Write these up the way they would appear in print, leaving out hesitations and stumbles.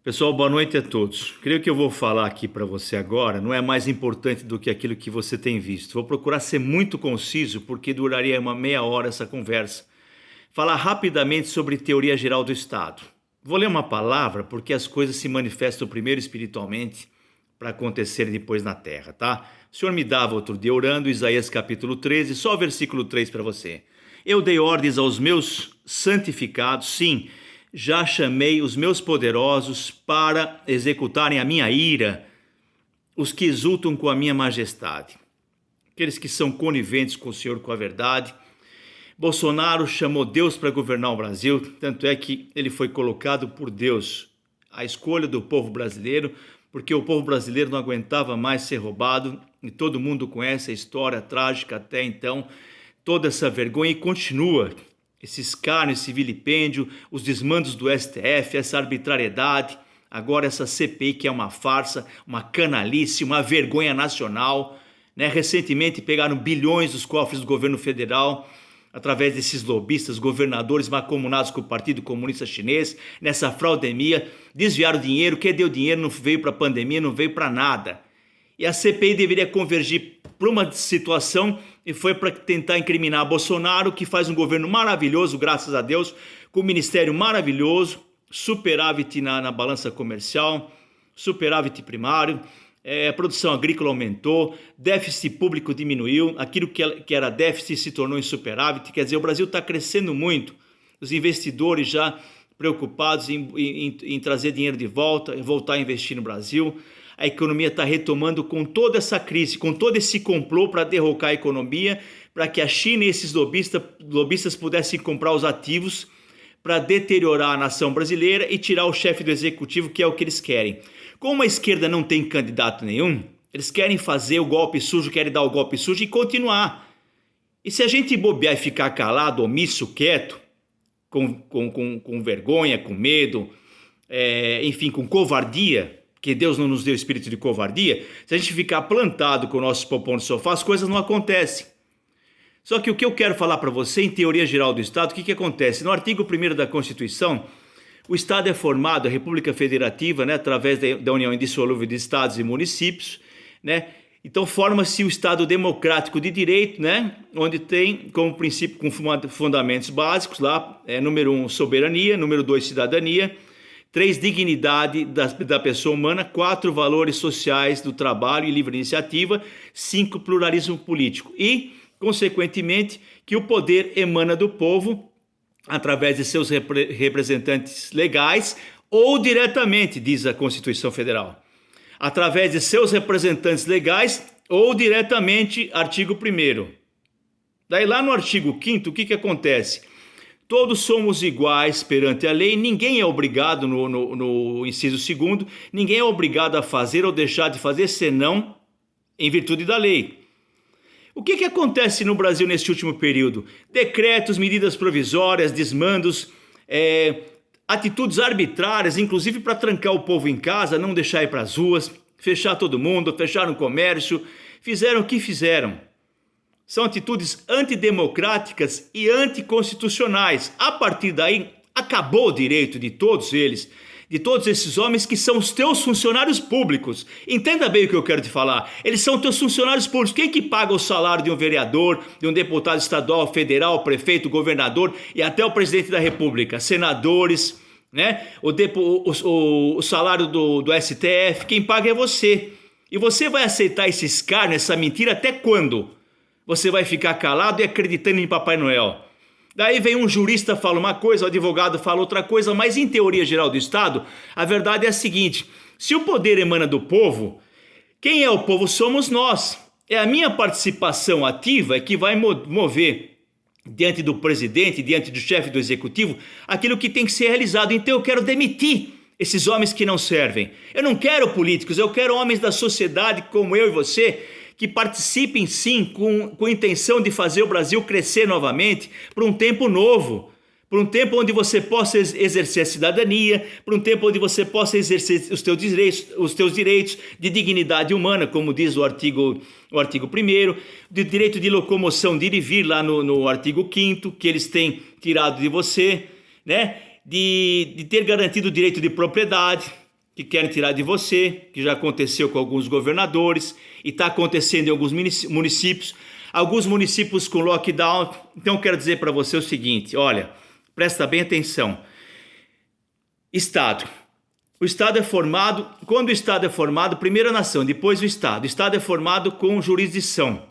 Pessoal, boa noite a todos. Creio que eu vou falar aqui para você agora não é mais importante do que aquilo que você tem visto. Vou procurar ser muito conciso porque duraria uma meia hora essa conversa. Falar rapidamente sobre teoria geral do Estado. Vou ler uma palavra porque as coisas se manifestam primeiro espiritualmente para acontecerem depois na terra, tá? O Senhor me dava outro dia orando, Isaías capítulo 13, só o versículo 3 para você. Eu dei ordens aos meus santificados, sim, já chamei os meus poderosos para executarem a minha ira, os que exultam com a minha majestade, aqueles que são coniventes com o Senhor, com a verdade. Bolsonaro chamou Deus para governar o Brasil, tanto é que ele foi colocado por Deus, a escolha do povo brasileiro, porque o povo brasileiro não aguentava mais ser roubado, e todo mundo conhece a história trágica até então, toda essa vergonha, e continua. Esse escárnio, esse vilipêndio, os desmandos do STF, essa arbitrariedade, agora essa CPI que é uma farsa, uma canalice, uma vergonha nacional, né? Recentemente pegaram bilhões dos cofres do governo federal, através desses lobistas, governadores mancomunados com o Partido Comunista Chinês, nessa fraudemia, desviaram dinheiro, quem deu dinheiro não veio para a pandemia, não veio para nada. E a CPI deveria convergir para uma situação e foi para tentar incriminar Bolsonaro, que faz um governo maravilhoso, graças a Deus, com um ministério maravilhoso, superávit na balança comercial, superávit primário, a produção agrícola aumentou, déficit público diminuiu, aquilo que era déficit se tornou em superávit, quer dizer, o Brasil está crescendo muito, os investidores já preocupados em trazer dinheiro de volta, voltar a investir no Brasil. A economia está retomando com toda essa crise, com todo esse complô para derrocar a economia, para que a China e esses lobistas pudessem comprar os ativos para deteriorar a nação brasileira e tirar o chefe do executivo, que é o que eles querem. Como a esquerda não tem candidato nenhum, eles querem fazer o golpe sujo, querem dar o golpe sujo e continuar. E se a gente bobear e ficar calado, omisso, quieto, com vergonha, com medo, enfim, com covardia, que Deus não nos deu espírito de covardia, se a gente ficar plantado com o nosso popão no sofá, as coisas não acontecem. Só que o que eu quero falar para você, em teoria geral do Estado, o que acontece? No artigo 1º da Constituição, o Estado é formado, a República Federativa, né, através da união indissolúvel de Estados e municípios, né? Então forma-se o Estado democrático de direito, né, onde tem como princípio, com fundamentos básicos, lá, número 1, soberania, número 2, cidadania, 3, dignidade da pessoa humana, 4, valores sociais do trabalho e livre iniciativa, 5, pluralismo político e, consequentemente, que o poder emana do povo através de seus representantes legais ou diretamente, diz a Constituição Federal, através de seus representantes legais ou diretamente, artigo 1º. Daí lá no artigo 5º, o que acontece? Todos somos iguais perante a lei, ninguém é obrigado, no inciso 2º, ninguém é obrigado a fazer ou deixar de fazer, senão em virtude da lei. O que acontece no Brasil neste último período? Decretos, medidas provisórias, desmandos, atitudes arbitrárias, inclusive para trancar o povo em casa, não deixar ir para as ruas, fechar todo mundo, fechar o comércio, fizeram o que fizeram. São atitudes antidemocráticas e anticonstitucionais. A partir daí, acabou o direito de todos eles, de todos esses homens que são os teus funcionários públicos. Entenda bem o que eu quero te falar. Eles são teus funcionários públicos. Quem que paga o salário de um vereador, de um deputado estadual, federal, prefeito, governador e até o presidente da República? Senadores, né? O salário do STF, quem paga é você. E você vai aceitar esse escárnio, essa mentira até quando? Você vai ficar calado e acreditando em Papai Noel. Daí vem um jurista fala uma coisa, o advogado fala outra coisa, mas em teoria geral do Estado, a verdade é a seguinte: se o poder emana do povo, quem é o povo somos nós. É a minha participação ativa que vai mover diante do presidente, diante do chefe do executivo, aquilo que tem que ser realizado. Então eu quero demitir esses homens que não servem. Eu não quero políticos, eu quero homens da sociedade como eu e você, que participem sim com a intenção de fazer o Brasil crescer novamente para um tempo novo, para um tempo onde você possa exercer a cidadania, para um tempo onde você possa exercer os teus direitos de dignidade humana, como diz o artigo 1º, de direito de locomoção, de ir e vir lá no artigo 5º, que eles têm tirado de você, né? De ter garantido o direito de propriedade, que querem tirar de você, que já aconteceu com alguns governadores e está acontecendo em alguns municípios com lockdown. Então eu quero dizer para você o seguinte, olha, presta bem atenção. Estado. O Estado é formado, quando o Estado é formado, primeiro a nação, depois o Estado. O Estado é formado com jurisdição,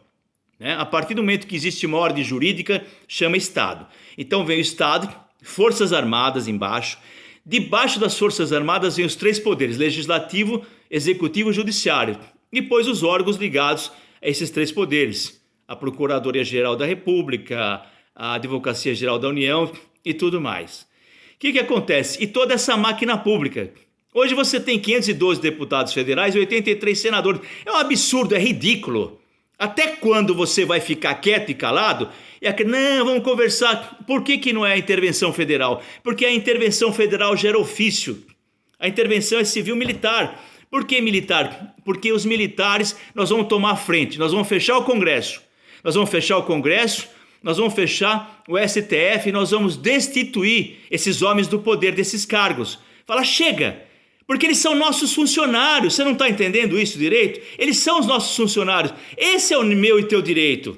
né? A partir do momento que existe uma ordem jurídica, chama Estado. Então vem o Estado, Forças Armadas embaixo. Debaixo das Forças Armadas vem os três poderes, legislativo, executivo e judiciário. Depois os órgãos ligados a esses três poderes. A Procuradoria-Geral da República, a Advocacia-Geral da União e tudo mais. O que acontece? E toda essa máquina pública. Hoje você tem 512 deputados federais e 83 senadores. É um absurdo, é ridículo. Até quando você vai ficar quieto e calado? Não, vamos conversar. Por que não é a intervenção federal? Porque a intervenção federal gera ofício. A intervenção é civil-militar. Por que militar? Porque os militares, nós vamos tomar a frente, nós vamos fechar o Congresso. Nós vamos fechar o Congresso, nós vamos fechar o STF, nós vamos destituir esses homens do poder desses cargos. Fala, chega! Porque eles são nossos funcionários, você não está entendendo isso direito? Eles são os nossos funcionários, esse é o meu e teu direito.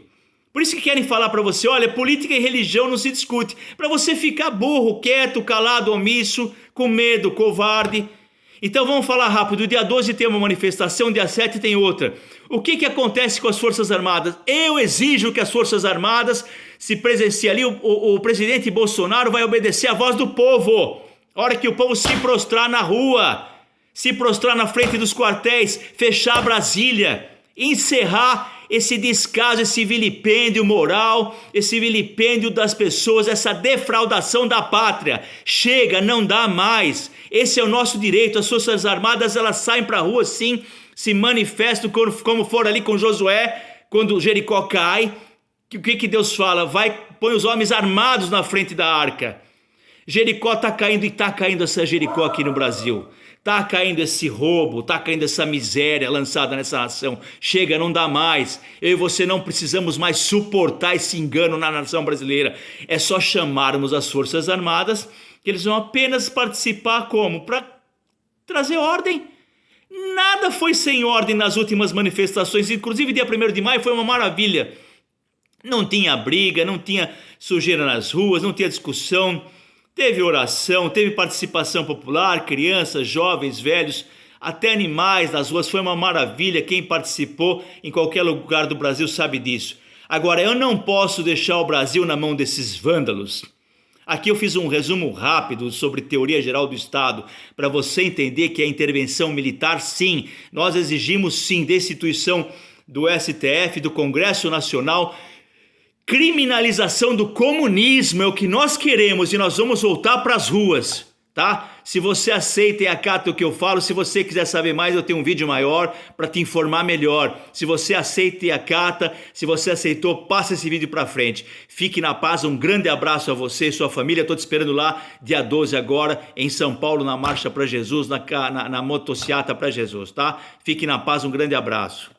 Por isso que querem falar para você, olha, política e religião não se discute. Para você ficar burro, quieto, calado, omisso, com medo, covarde. Então vamos falar rápido, dia 12 tem uma manifestação, dia 7 tem outra. O que acontece com as Forças Armadas? Eu exijo que as Forças Armadas se presenciem ali, o presidente Bolsonaro vai obedecer à voz do povo. A hora que o povo se prostrar na rua, se prostrar na frente dos quartéis, fechar Brasília, encerrar esse descaso, esse vilipêndio moral, esse vilipêndio das pessoas, essa defraudação da pátria. Chega, não dá mais. Esse é o nosso direito. As Forças Armadas, elas saem para a rua sim, se manifestam como for ali com Josué, quando Jericó cai. O que Deus fala? Põe os homens armados na frente da arca. Jericó está caindo e está caindo essa Jericó aqui no Brasil. Está caindo esse roubo, está caindo essa miséria lançada nessa nação. Chega, não dá mais. Eu e você não precisamos mais suportar esse engano na nação brasileira. É só chamarmos as Forças Armadas, que eles vão apenas participar como? Para trazer ordem. Nada foi sem ordem nas últimas manifestações, inclusive dia 1º de maio foi uma maravilha. Não tinha briga, não tinha sujeira nas ruas, não tinha discussão. Teve oração, teve participação popular, crianças, jovens, velhos, até animais nas ruas, foi uma maravilha. Quem participou em qualquer lugar do Brasil sabe disso. Agora, eu não posso deixar o Brasil na mão desses vândalos. Aqui eu fiz um resumo rápido sobre teoria geral do Estado, para você entender que a intervenção militar, sim, nós exigimos sim destituição do STF, do Congresso Nacional. Criminalização do comunismo é o que nós queremos e nós vamos voltar para as ruas, tá? Se você aceita e acata o que eu falo, se você quiser saber mais, eu tenho um vídeo maior para te informar melhor. Se você aceita e acata, se você aceitou, passa esse vídeo para frente. Fique na paz, um grande abraço a você e sua família. Estou te esperando lá dia 12 agora em São Paulo, na Marcha para Jesus, na motociata para Jesus, tá? Fique na paz, um grande abraço.